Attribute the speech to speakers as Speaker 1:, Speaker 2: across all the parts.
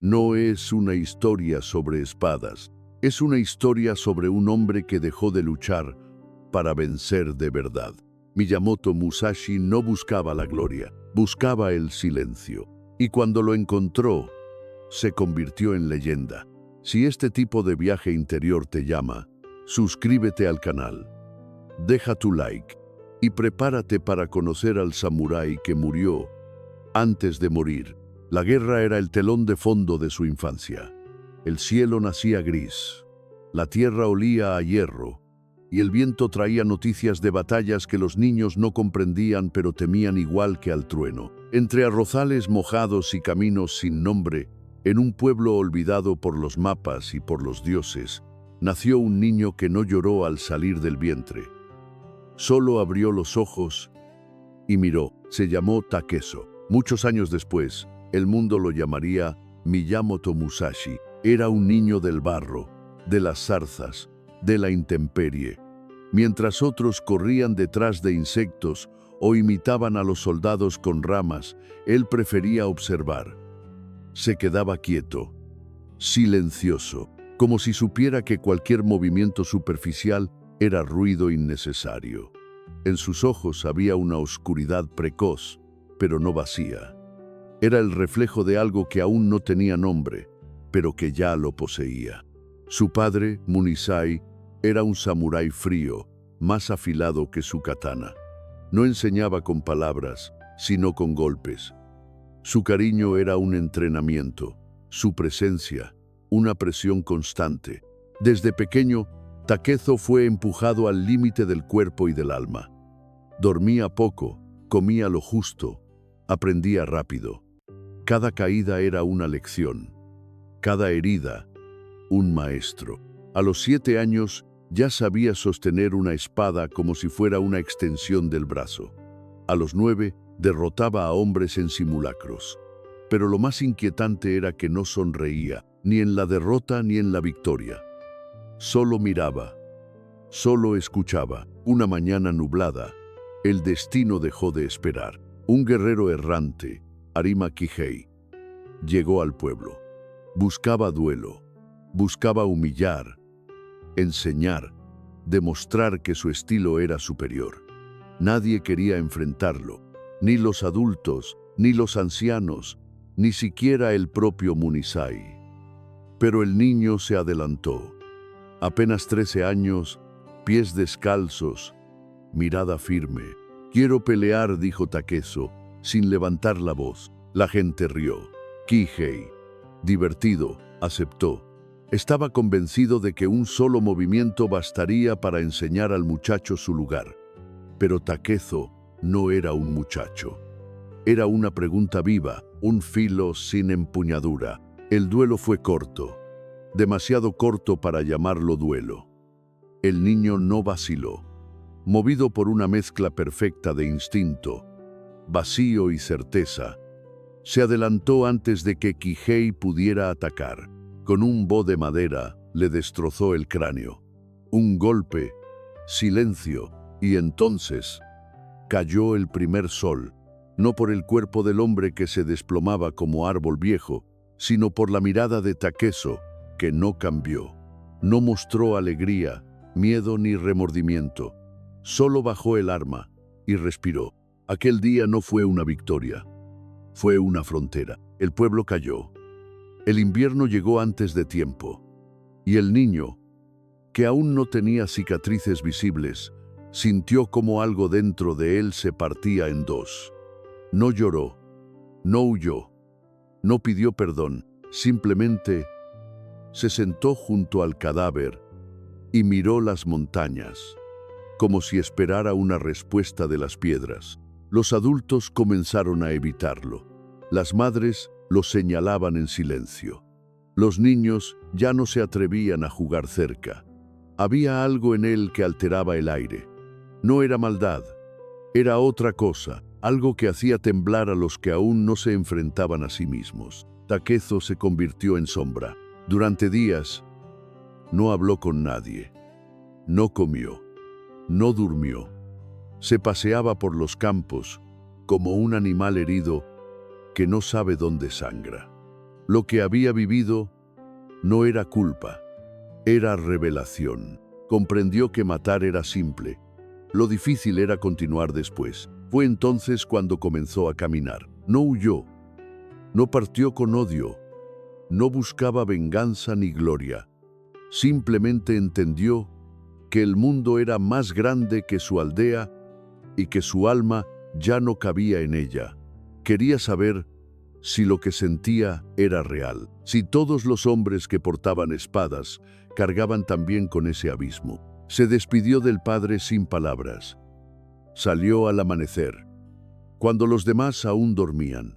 Speaker 1: No es una historia sobre espadas, es una historia sobre un hombre que dejó de luchar para vencer de verdad. Miyamoto Musashi no buscaba la gloria, buscaba el silencio. Y cuando lo encontró, se convirtió en leyenda. Si este tipo de viaje interior te llama, suscríbete al canal, deja tu like y prepárate para conocer al samurái que murió antes de morir. La guerra era el telón de fondo de su infancia. El cielo nacía gris, la tierra olía a hierro, y el viento traía noticias de batallas que los niños no comprendían pero temían igual que al trueno. Entre arrozales mojados y caminos sin nombre, en un pueblo olvidado por los mapas y por los dioses, nació un niño que no lloró al salir del vientre. Solo abrió los ojos y miró. Se llamó Takezo. Muchos años después, el mundo lo llamaría Miyamoto Musashi. Era un niño del barro, de las zarzas, de la intemperie. Mientras otros corrían detrás de insectos o imitaban a los soldados con ramas, él prefería observar. Se quedaba quieto, silencioso, como si supiera que cualquier movimiento superficial era ruido innecesario. En sus ojos había una oscuridad precoz, pero no vacía. Era el reflejo de algo que aún no tenía nombre, pero que ya lo poseía. Su padre, Munisai, era un samurái frío, más afilado que su katana. No enseñaba con palabras, sino con golpes. Su cariño era un entrenamiento, su presencia, una presión constante. Desde pequeño, Takezo fue empujado al límite del cuerpo y del alma. Dormía poco, comía lo justo, aprendía rápido. Cada caída era una lección, cada herida, un maestro. A los 7 años ya sabía sostener una espada como si fuera una extensión del brazo. A los 9 derrotaba a hombres en simulacros. Pero lo más inquietante era que no sonreía, ni en la derrota ni en la victoria. Solo miraba, solo escuchaba. Una mañana nublada, el destino dejó de esperar. Un guerrero errante, Arima Kihei, llegó al pueblo. Buscaba duelo, buscaba humillar, enseñar, demostrar que su estilo era superior. Nadie quería enfrentarlo, ni los adultos, ni los ancianos, ni siquiera el propio Munisai. Pero el niño se adelantó. Apenas 13 años, pies descalzos, mirada firme. «Quiero pelear», dijo Takezo, sin levantar la voz. La gente rió. Kihei, divertido, aceptó. Estaba convencido de que un solo movimiento bastaría para enseñar al muchacho su lugar. Pero Takezo no era un muchacho. Era una pregunta viva, un filo sin empuñadura. El duelo fue corto, demasiado corto para llamarlo duelo. El niño no vaciló. Movido por una mezcla perfecta de instinto, vacío y certeza, se adelantó antes de que Kihei pudiera atacar. Con un bo de madera le destrozó el cráneo. Un golpe, silencio, y entonces cayó el primer sol, no por el cuerpo del hombre que se desplomaba como árbol viejo, sino por la mirada de Takezo, que no cambió. No mostró alegría, miedo ni remordimiento. Solo bajó el arma y respiró. Aquel día no fue una victoria, fue una frontera. El pueblo cayó. El invierno llegó antes de tiempo. Y el niño, que aún no tenía cicatrices visibles, sintió como algo dentro de él se partía en dos. No lloró, no huyó, no pidió perdón, simplemente se sentó junto al cadáver y miró las montañas, como si esperara una respuesta de las piedras. Los adultos comenzaron a evitarlo. Las madres lo señalaban en silencio. Los niños ya no se atrevían a jugar cerca. Había algo en él que alteraba el aire. No era maldad, era otra cosa, algo que hacía temblar a los que aún no se enfrentaban a sí mismos. Takezo se convirtió en sombra. Durante días, no habló con nadie, no comió, no durmió. Se paseaba por los campos como un animal herido que no sabe dónde sangra. Lo que había vivido no era culpa, era revelación. Comprendió que matar era simple. Lo difícil era continuar después. Fue entonces cuando comenzó a caminar. No huyó, no partió con odio, no buscaba venganza ni gloria. Simplemente entendió que el mundo era más grande que su aldea y que su alma ya no cabía en ella. Quería saber si lo que sentía era real, si todos los hombres que portaban espadas cargaban también con ese abismo. Se despidió del padre sin palabras. Salió al amanecer, cuando los demás aún dormían.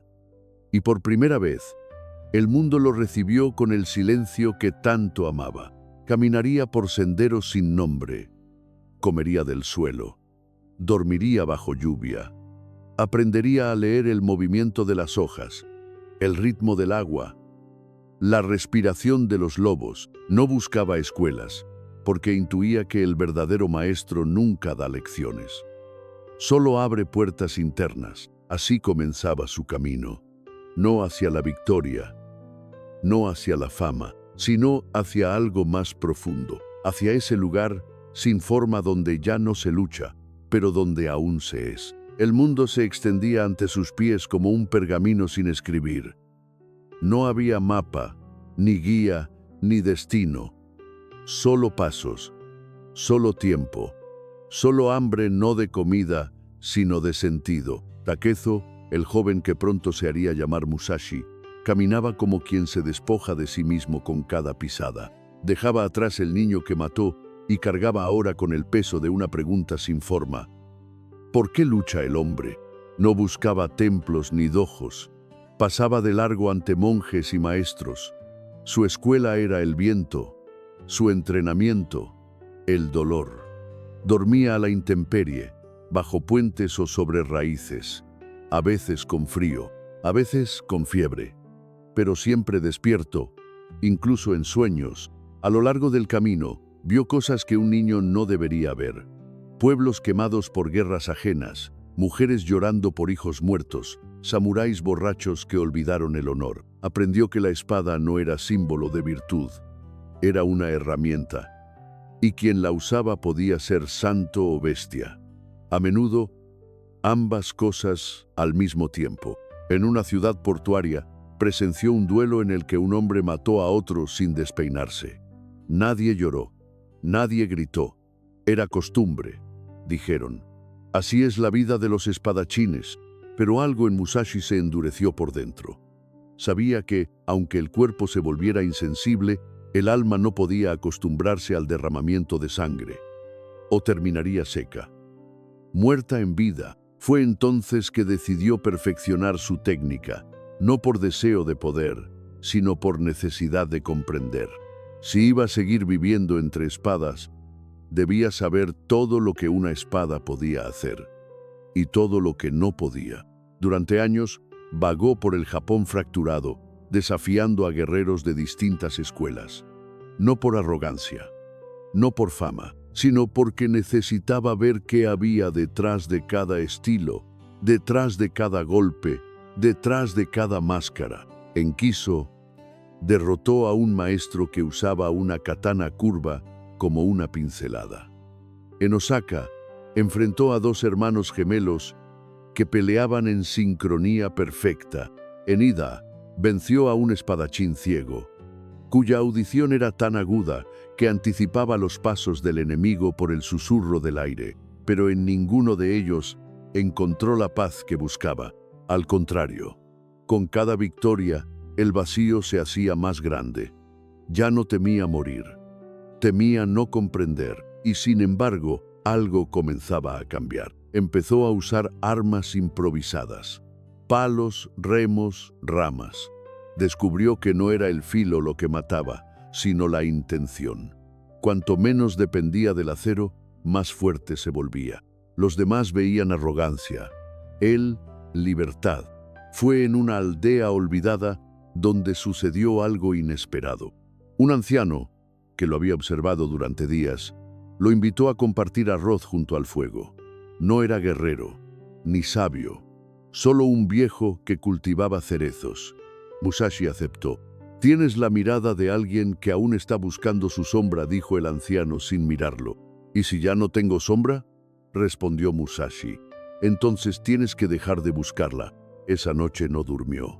Speaker 1: Y por primera vez, el mundo lo recibió con el silencio que tanto amaba. Caminaría por senderos sin nombre, comería del suelo, dormiría bajo lluvia, aprendería a leer el movimiento de las hojas, el ritmo del agua, la respiración de los lobos. No buscaba escuelas, porque intuía que el verdadero maestro nunca da lecciones. Solo abre puertas internas. Así comenzaba su camino, no hacia la victoria, no hacia la fama, sino hacia algo más profundo, hacia ese lugar sin forma donde ya no se lucha, pero donde aún se es. El mundo se extendía ante sus pies como un pergamino sin escribir. No había mapa, ni guía, ni destino. Solo pasos, solo tiempo, solo hambre no de comida, sino de sentido. Takezo, el joven que pronto se haría llamar Musashi, caminaba como quien se despoja de sí mismo con cada pisada. Dejaba atrás el niño que mató y cargaba ahora con el peso de una pregunta sin forma. ¿Por qué lucha el hombre? No buscaba templos ni dojos. Pasaba de largo ante monjes y maestros. Su escuela era el viento, su entrenamiento, el dolor. Dormía a la intemperie, bajo puentes o sobre raíces, a veces con frío, a veces con fiebre, pero siempre despierto, incluso en sueños. A lo largo del camino, vio cosas que un niño no debería ver. Pueblos quemados por guerras ajenas, mujeres llorando por hijos muertos, samuráis borrachos que olvidaron el honor. Aprendió que la espada no era símbolo de virtud, era una herramienta, y quien la usaba podía ser santo o bestia. A menudo, ambas cosas al mismo tiempo. En una ciudad portuaria, presenció un duelo en el que un hombre mató a otro sin despeinarse. Nadie lloró, nadie gritó. Era costumbre, dijeron. Así es la vida de los espadachines, pero algo en Musashi se endureció por dentro. Sabía que, aunque el cuerpo se volviera insensible, el alma no podía acostumbrarse al derramamiento de sangre, o terminaría seca, muerta en vida. Fue entonces que decidió perfeccionar su técnica, no por deseo de poder, sino por necesidad de comprender. Si iba a seguir viviendo entre espadas, debía saber todo lo que una espada podía hacer, y todo lo que no podía. Durante años, vagó por el Japón fracturado, desafiando a guerreros de distintas escuelas. No por arrogancia, no por fama, sino porque necesitaba ver qué había detrás de cada estilo, detrás de cada golpe, detrás de cada máscara. En Kiso, derrotó a un maestro que usaba una katana curva como una pincelada. En Osaka, enfrentó a dos hermanos gemelos que peleaban en sincronía perfecta. En Ida, venció a un espadachín ciego, cuya audición era tan aguda que anticipaba los pasos del enemigo por el susurro del aire, pero en ninguno de ellos encontró la paz que buscaba. Al contrario, con cada victoria, el vacío se hacía más grande. Ya no temía morir, temía no comprender, y sin embargo, algo comenzaba a cambiar. Empezó a usar armas improvisadas, palos, remos, ramas. Descubrió que no era el filo lo que mataba, sino la intención. Cuanto menos dependía del acero, más fuerte se volvía. Los demás veían arrogancia, él, libertad. Fue en una aldea olvidada donde sucedió algo inesperado. Un anciano, que lo había observado durante días, lo invitó a compartir arroz junto al fuego. No era guerrero, ni sabio, solo un viejo que cultivaba cerezos. Musashi aceptó. Tienes la mirada de alguien que aún está buscando su sombra, dijo el anciano sin mirarlo. ¿Y si ya no tengo sombra?, respondió Musashi. Entonces tienes que dejar de buscarla. Esa noche no durmió.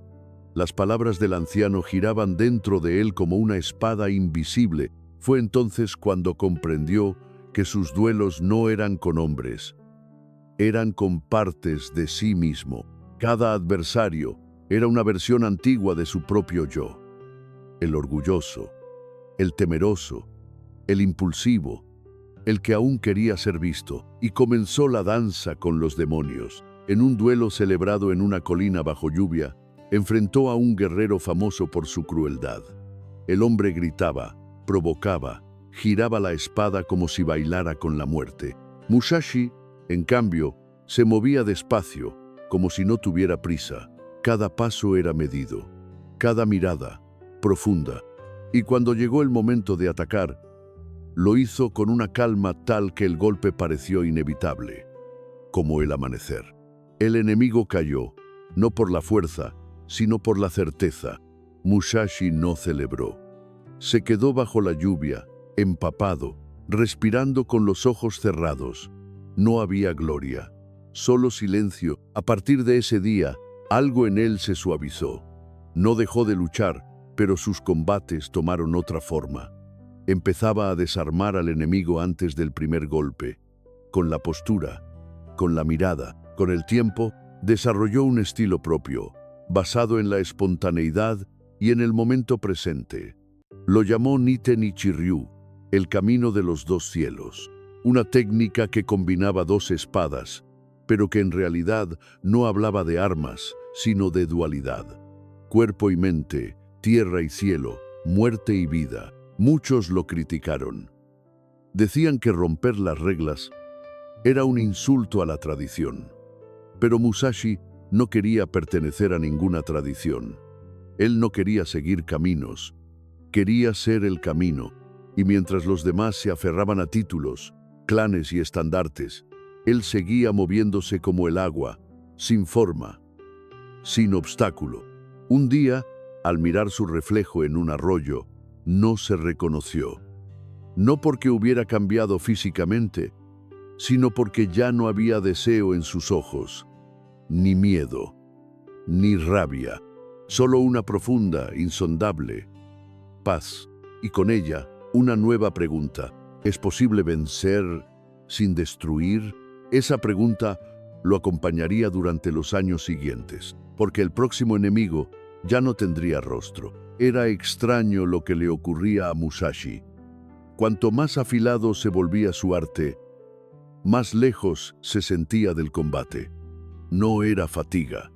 Speaker 1: Las palabras del anciano giraban dentro de él como una espada invisible. Fue entonces cuando comprendió que sus duelos no eran con hombres, eran con partes de sí mismo. Cada adversario era una versión antigua de su propio yo. El orgulloso, el temeroso, el impulsivo, el que aún quería ser visto. Y comenzó la danza con los demonios. En un duelo celebrado en una colina bajo lluvia, enfrentó a un guerrero famoso por su crueldad. El hombre gritaba, provocaba, giraba la espada como si bailara con la muerte. Musashi, en cambio, se movía despacio, como si no tuviera prisa. Cada paso era medido, cada mirada profunda. Y cuando llegó el momento de atacar, lo hizo con una calma tal que el golpe pareció inevitable, como el amanecer. El enemigo cayó, no por la fuerza, sino por la certeza. Musashi no celebró. Se quedó bajo la lluvia, empapado, respirando con los ojos cerrados. No había gloria, solo silencio. A partir de ese día, algo en él se suavizó. No dejó de luchar, pero sus combates tomaron otra forma. Empezaba a desarmar al enemigo antes del primer golpe, con la postura, con la mirada. Con el tiempo, desarrolló un estilo propio, basado en la espontaneidad y en el momento presente. Lo llamó Nite Nichiryu, el camino de los dos cielos, una técnica que combinaba dos espadas, pero que en realidad no hablaba de armas, sino de dualidad. Cuerpo y mente, tierra y cielo, muerte y vida. Muchos lo criticaron. Decían que romper las reglas era un insulto a la tradición. Pero Musashi no quería pertenecer a ninguna tradición. Él no quería seguir caminos, quería ser el camino, y mientras los demás se aferraban a títulos, clanes y estandartes, él seguía moviéndose como el agua, sin forma, sin obstáculo. Un día, al mirar su reflejo en un arroyo, no se reconoció. No porque hubiera cambiado físicamente, sino porque ya no había deseo en sus ojos, ni miedo, ni rabia, solo una profunda, insondable paz, y con ella una nueva pregunta. ¿Es posible vencer sin destruir? Esa pregunta lo acompañaría durante los años siguientes, porque el próximo enemigo ya no tendría rostro. Era extraño lo que le ocurría a Musashi. Cuanto más afilado se volvía su arte, más lejos se sentía del combate. No era fatiga,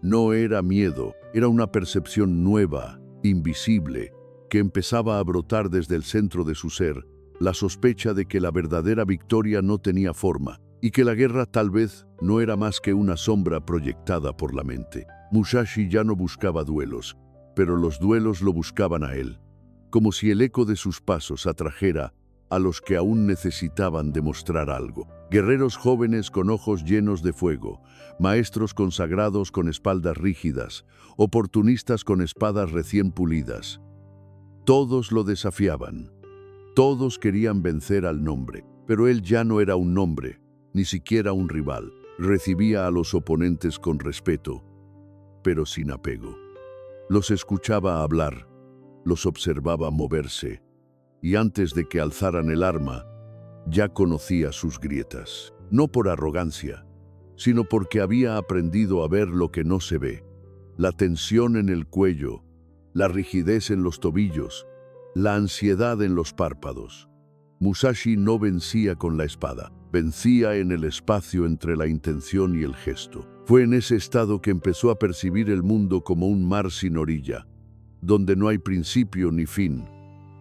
Speaker 1: no era miedo, era una percepción nueva, invisible, que empezaba a brotar desde el centro de su ser, la sospecha de que la verdadera victoria no tenía forma y que la guerra tal vez no era más que una sombra proyectada por la mente. Musashi ya no buscaba duelos, pero los duelos lo buscaban a él, como si el eco de sus pasos atrajera a los que aún necesitaban demostrar algo. Guerreros jóvenes con ojos llenos de fuego, maestros consagrados con espaldas rígidas, oportunistas con espadas recién pulidas. Todos lo desafiaban. Todos querían vencer al nombre, pero él ya no era un nombre, ni siquiera un rival. Recibía a los oponentes con respeto, pero sin apego. Los escuchaba hablar, los observaba moverse, y antes de que alzaran el arma, ya conocía sus grietas. No por arrogancia, sino porque había aprendido a ver lo que no se ve. La tensión en el cuello, la rigidez en los tobillos, la ansiedad en los párpados. Musashi no vencía con la espada, vencía en el espacio entre la intención y el gesto. Fue en ese estado que empezó a percibir el mundo como un mar sin orilla, donde no hay principio ni fin,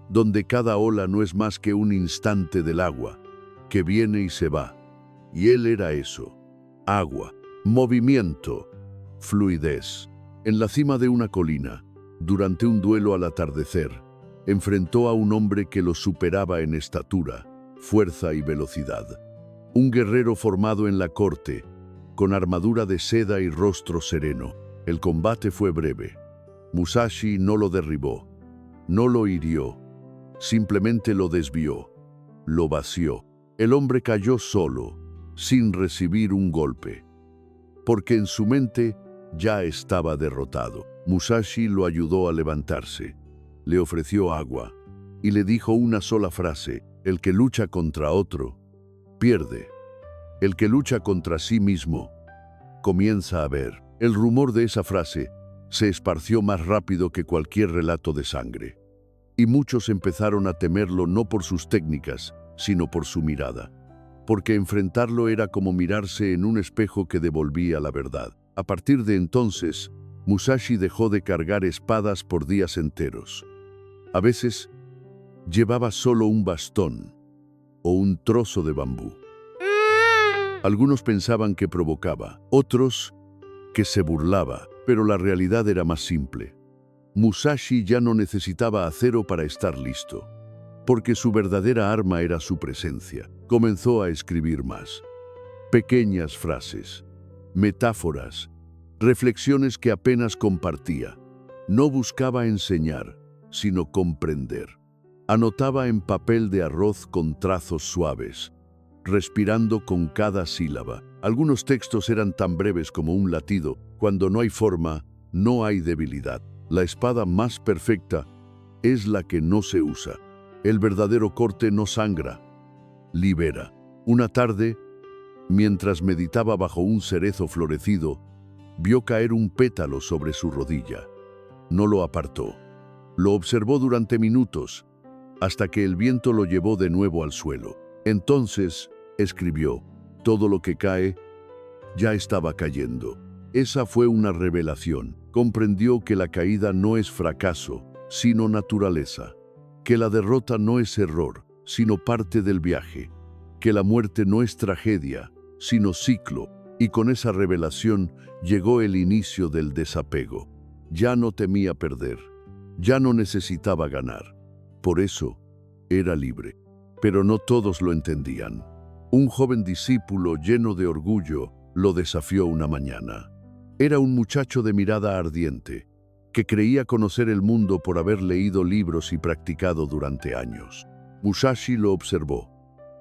Speaker 1: donde cada ola no es más que un instante del agua, que viene y se va. Y él era eso: agua, movimiento, fluidez. En la cima de una colina, durante un duelo al atardecer, enfrentó a un hombre que lo superaba en estatura, fuerza y velocidad. Un guerrero formado en la corte, con armadura de seda y rostro sereno. El combate fue breve. Musashi no lo derribó, no lo hirió, simplemente lo desvió, lo vació. El hombre cayó solo, sin recibir un golpe, porque en su mente ya estaba derrotado. Musashi lo ayudó a levantarse, le ofreció agua y le dijo una sola frase: el que lucha contra otro, pierde. El que lucha contra sí mismo, comienza a ver. El rumor de esa frase se esparció más rápido que cualquier relato de sangre, y muchos empezaron a temerlo no por sus técnicas, sino por su mirada, porque enfrentarlo era como mirarse en un espejo que devolvía la verdad. A partir de entonces, Musashi dejó de cargar espadas por días enteros. A veces, llevaba solo un bastón o un trozo de bambú. Algunos pensaban que provocaba, otros que se burlaba, pero la realidad era más simple. Musashi ya no necesitaba acero para estar listo, porque su verdadera arma era su presencia. Comenzó a escribir más. Pequeñas frases, metáforas, reflexiones que apenas compartía. No buscaba enseñar, sino comprender. Anotaba en papel de arroz con trazos suaves, respirando con cada sílaba. Algunos textos eran tan breves como un latido. Cuando no hay forma, no hay debilidad. La espada más perfecta es la que no se usa. El verdadero corte no sangra, libera. Una tarde, mientras meditaba bajo un cerezo florecido, vio caer un pétalo sobre su rodilla. No lo apartó. Lo observó durante minutos, hasta que el viento lo llevó de nuevo al suelo. Entonces, escribió: todo lo que cae, ya estaba cayendo. Esa fue una revelación. Comprendió que la caída no es fracaso, sino naturaleza. Que la derrota no es error, sino parte del viaje. Que la muerte no es tragedia, sino ciclo. Y con esa revelación llegó el inicio del desapego. Ya no temía perder. Ya no necesitaba ganar. Por eso, era libre. Pero no todos lo entendían. Un joven discípulo lleno de orgullo lo desafió una mañana. Era un muchacho de mirada ardiente, que creía conocer el mundo por haber leído libros y practicado durante años. Musashi lo observó.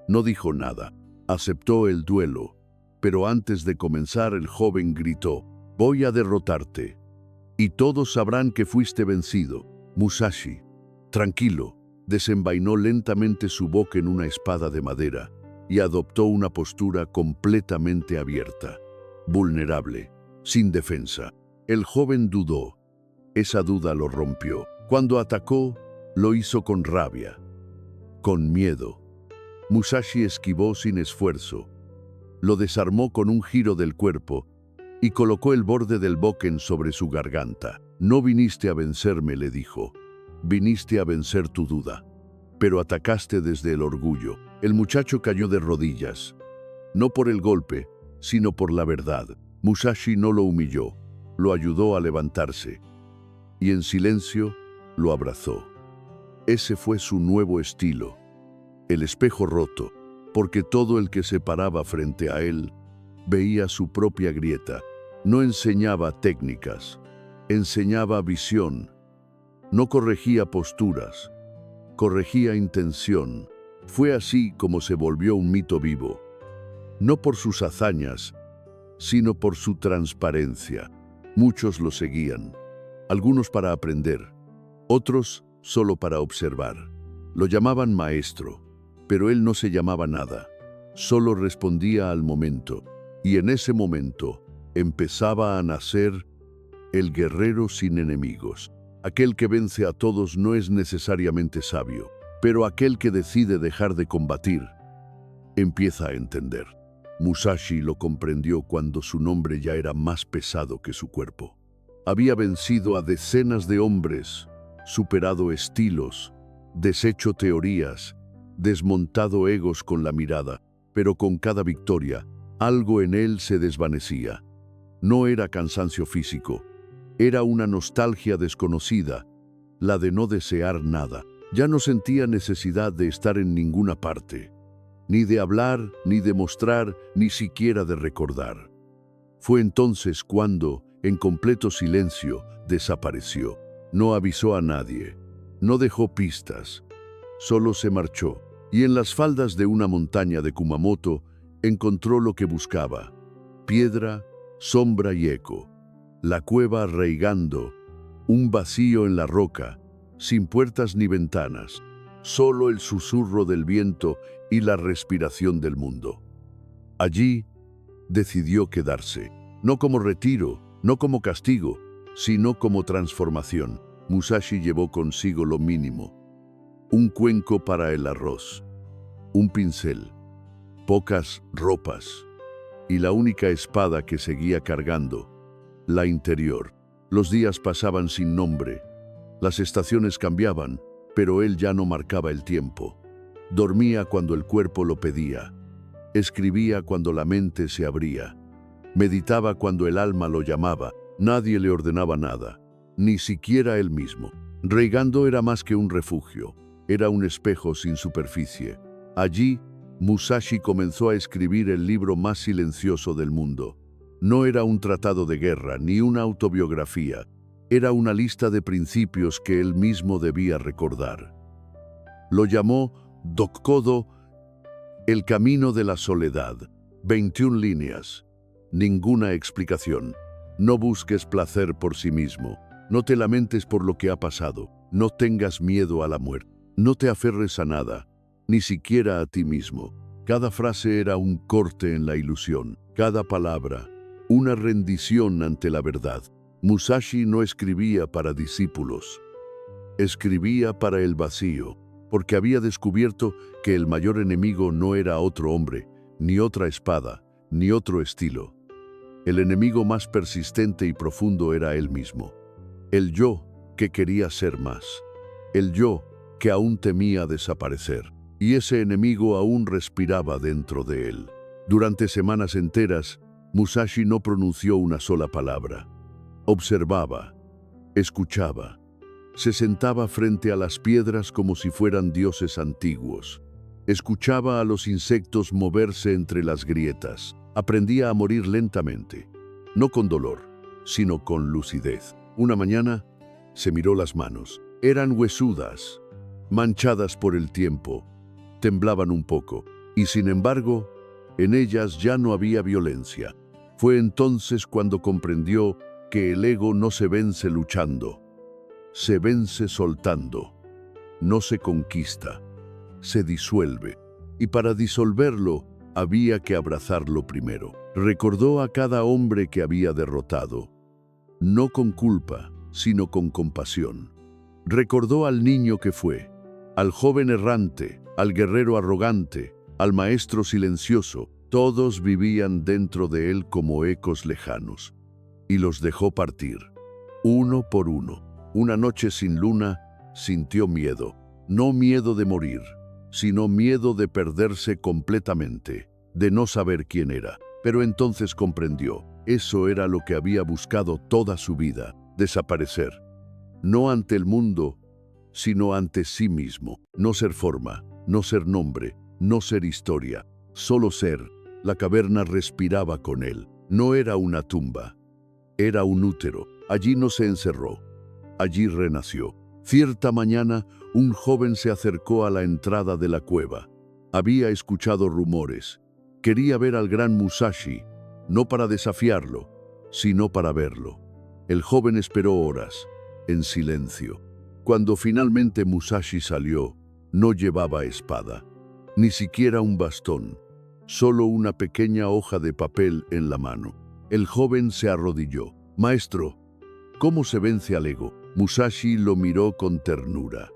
Speaker 1: No dijo nada. Aceptó el duelo, pero antes de comenzar el joven gritó: voy a derrotarte, y todos sabrán que fuiste vencido. Musashi, tranquilo, desenvainó lentamente su boca en una espada de madera y adoptó una postura completamente abierta, vulnerable, sin defensa. El joven dudó. Esa duda lo rompió. Cuando atacó, lo hizo con rabia, con miedo. Musashi esquivó sin esfuerzo. Lo desarmó con un giro del cuerpo y colocó el borde del bokken sobre su garganta. No viniste a vencerme, le dijo. Viniste a vencer tu duda. Pero atacaste desde el orgullo. El muchacho cayó de rodillas. No por el golpe, sino por la verdad. Musashi no lo humilló, lo ayudó a levantarse. Y en silencio, lo abrazó. Ese fue su nuevo estilo. El espejo roto, porque todo el que se paraba frente a él veía su propia grieta. No enseñaba técnicas, enseñaba visión. No corregía posturas, corregía intención. Fue así como se volvió un mito vivo. No por sus hazañas, sino por su transparencia. Muchos lo seguían, algunos para aprender, otros solo para observar. Lo llamaban maestro, pero él no se llamaba nada, solo respondía al momento. Y en ese momento empezaba a nacer el guerrero sin enemigos. Aquel que vence a todos no es necesariamente sabio, pero aquel que decide dejar de combatir empieza a entender. Musashi lo comprendió cuando su nombre ya era más pesado que su cuerpo. Había vencido a decenas de hombres, superado estilos, deshecho teorías, desmontado egos con la mirada, pero con cada victoria, algo en él se desvanecía. No era cansancio físico, era una nostalgia desconocida, la de no desear nada. Ya no sentía necesidad de estar en ninguna parte, ni de hablar, ni de mostrar, ni siquiera de recordar. Fue entonces cuando, en completo silencio, desapareció. No avisó a nadie, no dejó pistas, solo se marchó. Y en las faldas de una montaña de Kumamoto encontró lo que buscaba: piedra, sombra y eco. La cueva arraigando, un vacío en la roca, sin puertas ni ventanas, solo el susurro del viento y la respiración del mundo. Allí decidió quedarse, no como retiro, no como castigo, sino como transformación. Musashi llevó consigo lo mínimo: un cuenco para el arroz, un pincel, pocas ropas y la única espada que seguía cargando, la interior. Los días pasaban sin nombre, las estaciones cambiaban, pero él ya no marcaba el tiempo. Dormía cuando el cuerpo lo pedía, escribía cuando la mente se abría, meditaba cuando el alma lo llamaba. Nadie le ordenaba nada, ni siquiera él mismo. Reigando era más que un refugio, era un espejo sin superficie. Allí, Musashi comenzó a escribir el libro más silencioso del mundo. No era un tratado de guerra ni una autobiografía, era una lista de principios que él mismo debía recordar. Lo llamó Dokkodo, el camino de la soledad. 21 líneas, ninguna explicación. No busques placer por sí mismo, no te lamentes por lo que ha pasado, no tengas miedo a la muerte, no te aferres a nada, ni siquiera a ti mismo. Cada frase era un corte en la ilusión, cada palabra una rendición ante la verdad. Musashi no escribía para discípulos, escribía para el vacío, porque había descubierto que el mayor enemigo no era otro hombre, ni otra espada, ni otro estilo. El enemigo más persistente y profundo era él mismo. El yo que quería ser más. El yo que aún temía desaparecer. Y ese enemigo aún respiraba dentro de él. Durante semanas enteras, Musashi no pronunció una sola palabra. Observaba, escuchaba. Se sentaba frente a las piedras como si fueran dioses antiguos. Escuchaba a los insectos moverse entre las grietas. Aprendía a morir lentamente, no con dolor, sino con lucidez. Una mañana se miró las manos. Eran huesudas, manchadas por el tiempo, temblaban un poco, y sin embargo, en ellas ya no había violencia. Fue entonces cuando comprendió que el ego no se vence luchando, se vence soltando, no se conquista, se disuelve. Y para disolverlo, había que abrazarlo primero. Recordó a cada hombre que había derrotado, no con culpa, sino con compasión. Recordó al niño que fue, al joven errante, al guerrero arrogante, al maestro silencioso. Todos vivían dentro de él como ecos lejanos, y los dejó partir, uno por uno. Una noche sin luna, sintió miedo, no miedo de morir, sino miedo de perderse completamente, de no saber quién era. Pero entonces comprendió, eso era lo que había buscado toda su vida: desaparecer. No ante el mundo, sino ante sí mismo. No ser forma, no ser nombre, no ser historia, solo ser. La caverna respiraba con él. No era una tumba, era un útero. Allí no se encerró, allí renació. Cierta mañana, un joven se acercó a la entrada de la cueva. Había escuchado rumores. Quería ver al gran Musashi, no para desafiarlo, sino para verlo. El joven esperó horas, en silencio. Cuando finalmente Musashi salió, no llevaba espada, ni siquiera un bastón, solo una pequeña hoja de papel en la mano. El joven se arrodilló. «Maestro, ¿cómo se vence al ego?». Musashi lo miró con ternura.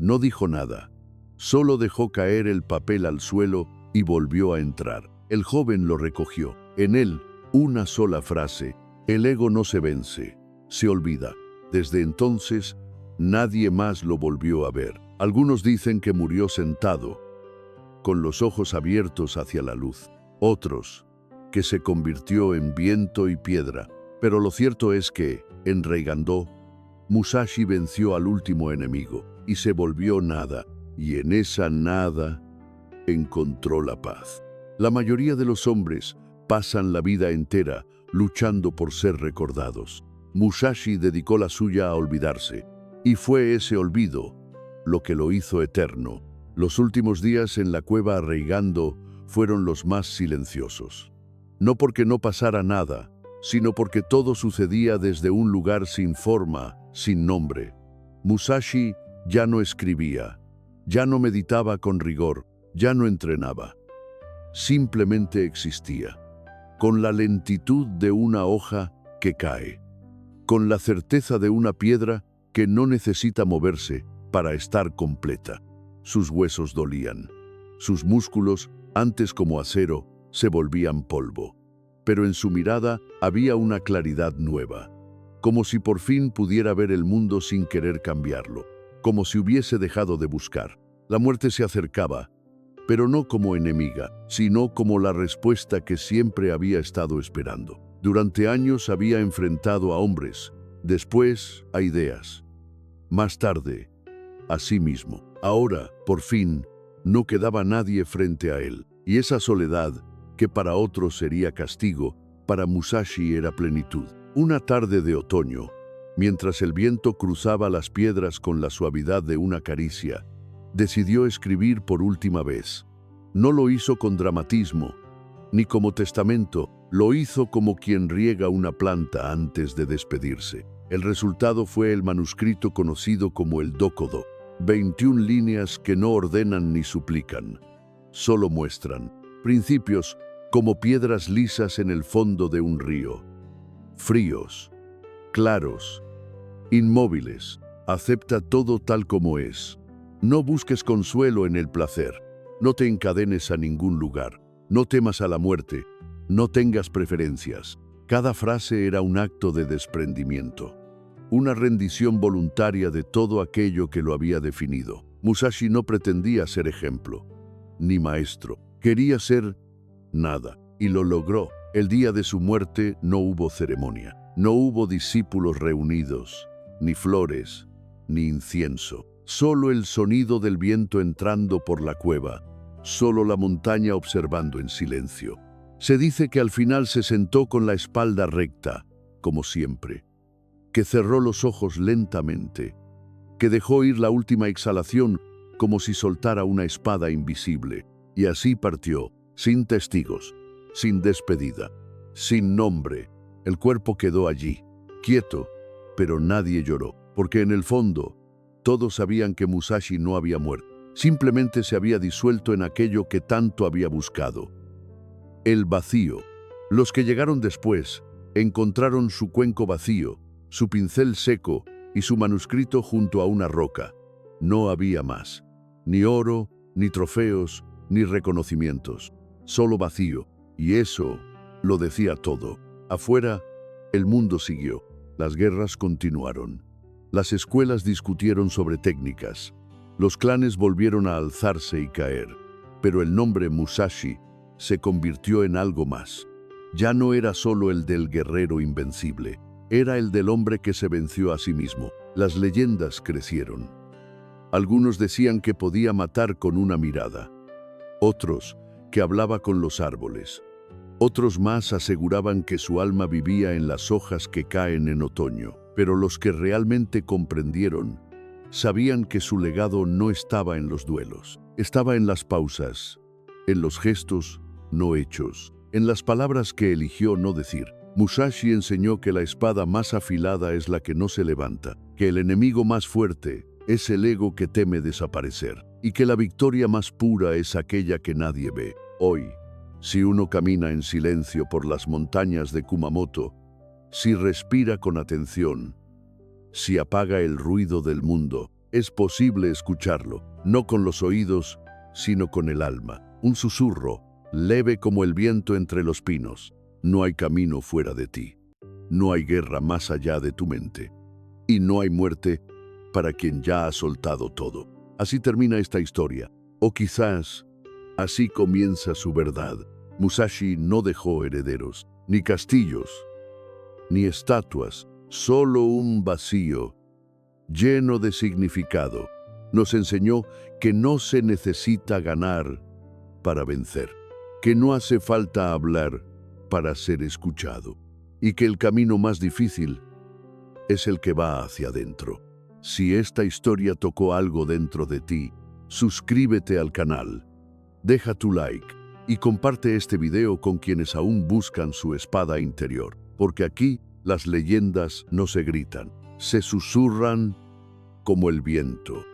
Speaker 1: No dijo nada, solo dejó caer el papel al suelo y volvió a entrar. El joven lo recogió. En él, una sola frase: el ego no se vence, se olvida. Desde entonces, nadie más lo volvió a ver. Algunos dicen que murió sentado, con los ojos abiertos hacia la luz. Otros, que se convirtió en viento y piedra. Pero lo cierto es que, en Reigando, Musashi venció al último enemigo y se volvió nada, y en esa nada encontró la paz. La mayoría de los hombres pasan la vida entera luchando por ser recordados. Musashi dedicó la suya a olvidarse, y fue ese olvido lo que lo hizo eterno. Los últimos días en la cueva arraigando fueron los más silenciosos. No porque no pasara nada, sino porque todo sucedía desde un lugar sin forma, sin nombre. Musashi ya no escribía, ya no meditaba con rigor, ya no entrenaba. Simplemente existía, con la lentitud de una hoja que cae, con la certeza de una piedra que no necesita moverse para estar completa. Sus huesos dolían, sus músculos, antes como acero, se volvían polvo. Pero en su mirada había una claridad nueva, como si por fin pudiera ver el mundo sin querer cambiarlo, como si hubiese dejado de buscar. La muerte se acercaba, pero no como enemiga, sino como la respuesta que siempre había estado esperando. Durante años había enfrentado a hombres, después a ideas, más tarde a sí mismo. Ahora, por fin, no quedaba nadie frente a él, y esa soledad, que para otros sería castigo, para Musashi era plenitud. Una tarde de otoño, mientras el viento cruzaba las piedras con la suavidad de una caricia, decidió escribir por última vez. No lo hizo con dramatismo, ni como testamento, lo hizo como quien riega una planta antes de despedirse. El resultado fue el manuscrito conocido como el Dokodo, 21 líneas que no ordenan ni suplican, solo muestran principios como piedras lisas en el fondo de un río. Fríos, claros, inmóviles. Acepta todo tal como es. No busques consuelo en el placer. No te encadenes a ningún lugar. No temas a la muerte. No tengas preferencias. Cada frase era un acto de desprendimiento, una rendición voluntaria de todo aquello que lo había definido. Musashi no pretendía ser ejemplo, ni maestro. Quería ser nada, y lo logró. El día de su muerte no hubo ceremonia, no hubo discípulos reunidos, ni flores, ni incienso. Solo el sonido del viento entrando por la cueva, solo la montaña observando en silencio. Se dice que al final se sentó con la espalda recta, como siempre, que cerró los ojos lentamente, que dejó ir la última exhalación como si soltara una espada invisible, y así partió, sin testigos, sin despedida, sin nombre. El cuerpo quedó allí, quieto, pero nadie lloró, porque en el fondo todos sabían que Musashi no había muerto, simplemente se había disuelto en aquello que tanto había buscado: el vacío. Los que llegaron después encontraron su cuenco vacío, su pincel seco y su manuscrito junto a una roca. No había más, ni oro, ni trofeos, ni reconocimientos, solo vacío, y eso lo decía todo. Afuera, el mundo siguió, las guerras continuaron, las escuelas discutieron sobre técnicas, los clanes volvieron a alzarse y caer, pero el nombre Musashi se convirtió en algo más. Ya no era solo el del guerrero invencible, era el del hombre que se venció a sí mismo. Las leyendas crecieron. Algunos decían que podía matar con una mirada, otros que hablaba con los árboles, otros más aseguraban que su alma vivía en las hojas que caen en otoño. Pero los que realmente comprendieron sabían que su legado no estaba en los duelos, estaba en las pausas, en los gestos no hechos, en las palabras que eligió no decir. Musashi enseñó que la espada más afilada es la que no se levanta, que el enemigo más fuerte es el ego que teme desaparecer, y que la victoria más pura es aquella que nadie ve. Hoy, si uno camina en silencio por las montañas de Kumamoto, si respira con atención, si apaga el ruido del mundo, es posible escucharlo, no con los oídos, sino con el alma. Un susurro, leve como el viento entre los pinos. No hay camino fuera de ti. No hay guerra más allá de tu mente. Y no hay muerte para quien ya ha soltado todo. Así termina esta historia. O quizás, así comienza su verdad. Musashi no dejó herederos, ni castillos, ni estatuas, solo un vacío, lleno de significado. Nos enseñó que no se necesita ganar para vencer, que no hace falta hablar para ser escuchado. y que el camino más difícil es el que va hacia adentro. Si esta historia tocó algo dentro de ti, suscríbete al canal, deja tu like y comparte este video con quienes aún buscan su espada interior, porque aquí las leyendas no se gritan, se susurran como el viento.